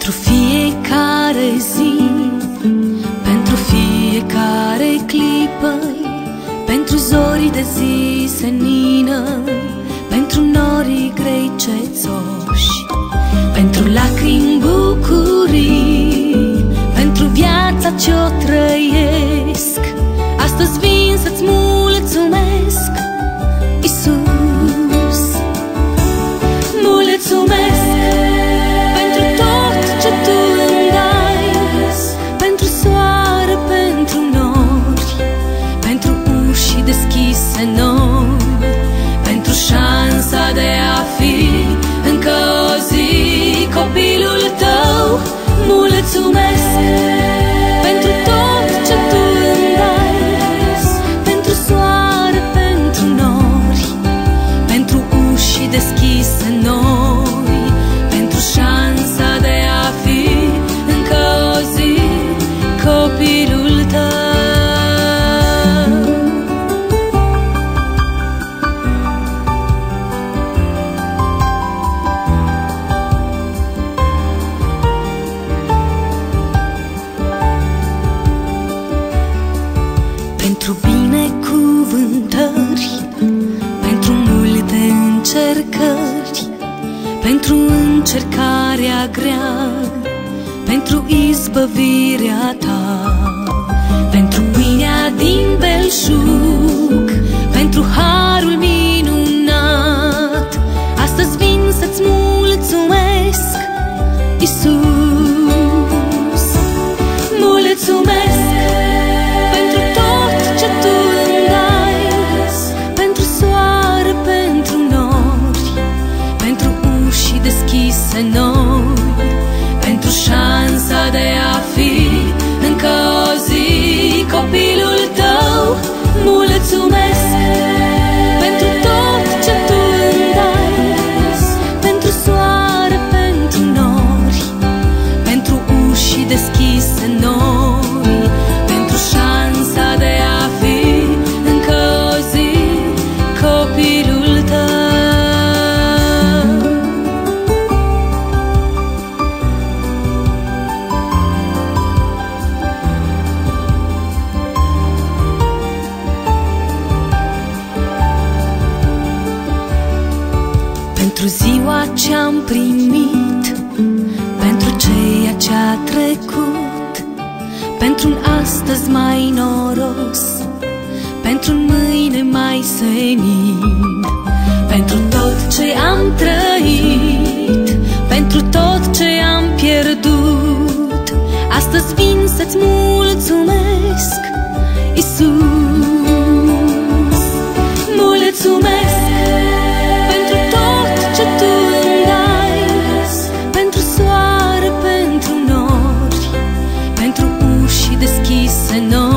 Pentru fiecare zi, pentru fiecare clipă, pentru zorii de zi senină, pentru norii grei cețoși, pentru lacrimi bucurii, pentru viața ce-o trăiesc. Astăzi vin să-ți mulțumesc, Iisus. Mulțumesc pentru tot ce Tu îmi dai, pentru soare, pentru nori, pentru uși deschise noi, pentru șansa de a fi încă o zi copilul Tău. Mulțumesc pentru tot ce Tu îmi dai, pentru soare, pentru nori, pentru uși deschise noi, pentru șansa de a fi încă o zi copilul Tău. Pentru binecuvântări, pentru multe încercări, pentru încercarea grea, pentru izbăvirea Ta, pentru pâinea din belșug, pentru harul minunat. Astăzi vin să-ți mulțumesc, Iisus. Mulțumesc pentru tot ce Tu îmi dai, pentru soare, pentru nori, pentru uși deschise noi, pentru șansa de a fi încă o zi copilul Tău. Mulțumesc pentru tot ce Tu îmi dai, pentru soare, pentru nori, pentru uși deschise noi, pentru șansa de a fi încă o zi copilul Tău. Pentru ziua ce-am primit, pentru ceea ce-a trecut, pentru-un astăzi mai noros, pentru-un mâine mai senin, pentru tot ce am trăit, pentru tot ce am pierdut. Astăzi vin să-ți mulțumesc, Iisus. Mulțumesc pentru tot ce Tu îmi dai, pentru soare, pentru nori, pentru uși deschise noi,